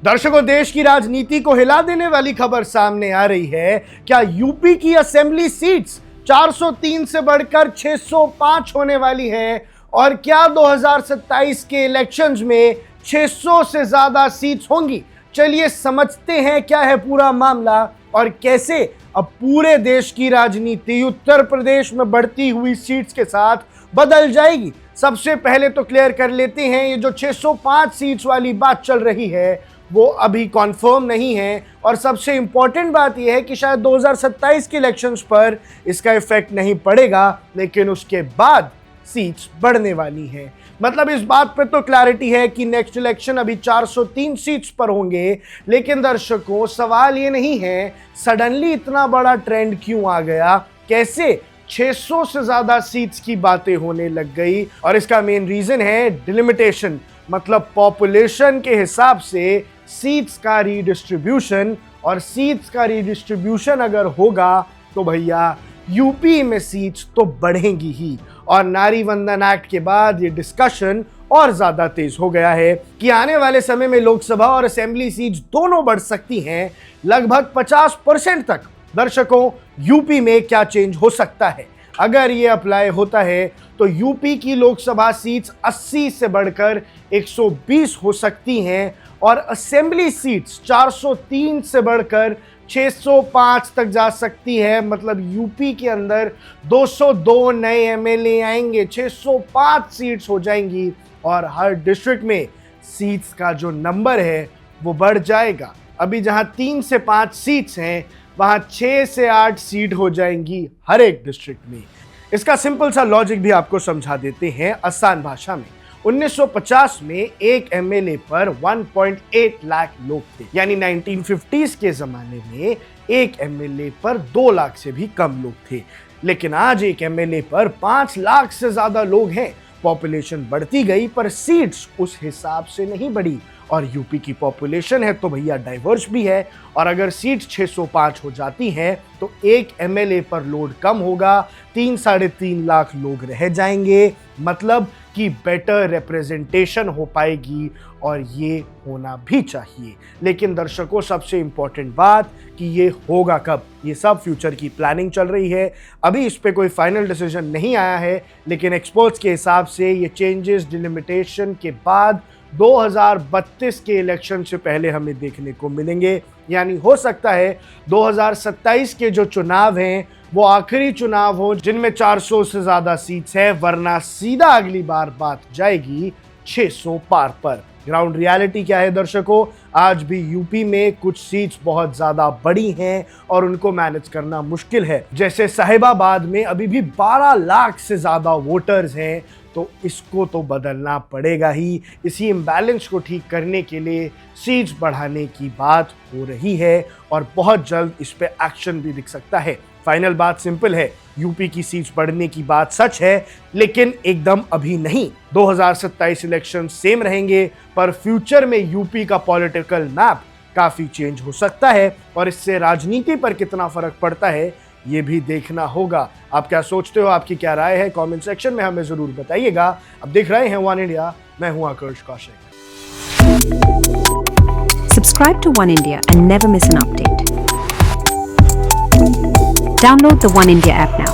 दर्शकों, देश की राजनीति को हिला देने वाली खबर सामने आ रही है। क्या यूपी की असेंबली सीट्स 403 से बढ़कर 605 होने वाली है? और क्या 2027 के इलेक्शंस में 600 से ज्यादा सीट्स होंगी? चलिए समझते हैं क्या है पूरा मामला और कैसे अब पूरे देश की राजनीति उत्तर प्रदेश में बढ़ती हुई सीट्स के साथ बदल जाएगी। सबसे पहले तो क्लियर कर लेते हैं, ये जो 605 सीट्स वाली बात चल रही है वो अभी कॉन्फर्म नहीं है। और सबसे इंपॉर्टेंट बात यह है कि शायद 2027 के इलेक्शंस पर इसका इफेक्ट नहीं पड़ेगा, लेकिन उसके बाद सीट्स बढ़ने वाली हैं। मतलब इस बात पे तो क्लैरिटी है कि नेक्स्ट इलेक्शन अभी 403 सीट्स पर होंगे। लेकिन दर्शकों, सवाल ये नहीं है सडनली इतना बड़ा ट्रेंड क्यों आ गया, कैसे 600 से ज्यादा सीट्स की बातें होने लग गई। और इसका मेन रीजन है डिलिमिटेशन, मतलब पॉपुलेशन के हिसाब से सीट्स का रीडिस्ट्रीब्यूशन। और सीट्स का रीडिस्ट्रीब्यूशन अगर होगा तो भैया यूपी में सीट्स तो बढ़ेंगी ही। और नारी वंदन एक्ट के बाद ये डिस्कशन और ज्यादा तेज हो गया है कि आने वाले समय में लोकसभा और असेंबली सीट्स दोनों बढ़ सकती हैं लगभग 50% तक। दर्शकों, यूपी में क्या चेंज हो सकता है अगर ये अप्लाई होता है तो यूपी की लोकसभा सीट्स 80 से बढ़कर 120 हो सकती हैं और असेंबली सीट्स 403 से बढ़कर 605 तक जा सकती है। मतलब यूपी के अंदर 202 नए एमएलए आएंगे, 605 सीट्स हो जाएंगी और हर डिस्ट्रिक्ट में सीट्स का जो नंबर है वो बढ़ जाएगा। अभी जहां 3 से 5 सीट्स हैं वहां 6 से 8 सीट हो जाएंगी हर एक डिस्ट्रिक्ट में। इसका सिंपल सा लॉजिक भी आपको समझा देते हैं आसान भाषा में। 1950 में एक एमएलए पर 1.8 लाख लोग थे, यानी 1950s के जमाने में एक एमएलए पर 2 लाख से भी कम लोग थे। लेकिन आज एक एमएलए पर 5 लाख से ज्यादा लोग हैं। पॉपुलेशन बढ़ती गई पर सीट्स उस हिसाब से नहीं बढ़ी। और यूपी की पॉपुलेशन है तो भैया डाइवर्स भी है। और अगर सीट्स 605 हो जाती हैं तो एक एमएलए पर लोड कम होगा, 3-3.5 लाख लोग रह जाएंगे। मतलब कि बेटर रिप्रेजेंटेशन हो पाएगी और ये होना भी चाहिए। लेकिन दर्शकों, सबसे इंपॉर्टेंट बात कि ये होगा कब, ये सब फ्यूचर की प्लानिंग चल रही है। अभी इस पे कोई फाइनल डिसीजन नहीं आया है, लेकिन एक्सपर्ट्स के हिसाब से ये चेंजेस डिलिमिटेशन के बाद 2032 के इलेक्शन से पहले हमें देखने को मिलेंगे। यानी हो सकता है 2027 के जो चुनाव हैं वो आखिरी चुनाव हो जिनमें 400 से ज्यादा सीट्स है, वरना सीधा अगली बार बात जाएगी 600 पार पर। ग्राउंड रियलिटी क्या है दर्शकों, आज भी यूपी में कुछ सीट्स बहुत ज्यादा बड़ी हैं और उनको मैनेज करना मुश्किल है। जैसे साहिबाबाद में अभी भी 12 लाख से ज्यादा वोटर्स हैं, तो इसको तो बदलना पड़ेगा ही। इसी इम्बैलेंस को ठीक करने के लिए सीट्स बढ़ाने की बात हो रही है और बहुत जल्द इस पे एक्शन भी दिख सकता है। फाइनल बात सिंपल है, यूपी की सीट्स बढ़ने की बात सच है, लेकिन एकदम अभी नहीं। 2027 इलेक्शन सेम रहेंगे पर फ्यूचर में यूपी का पॉलिटिकल मैप काफी चेंज हो सकता है और इससे राजनीति पर कितना फर्क पड़ता है ये भी देखना होगा। आप क्या सोचते हो, आपकी क्या राय है, कमेंट सेक्शन में हमें जरूर बताइएगा। अब देख रहे हैं वन इंडिया, मैं हूं आकर्ष Kaushik. Subscribe to One India and never miss an update. Download the One India app now.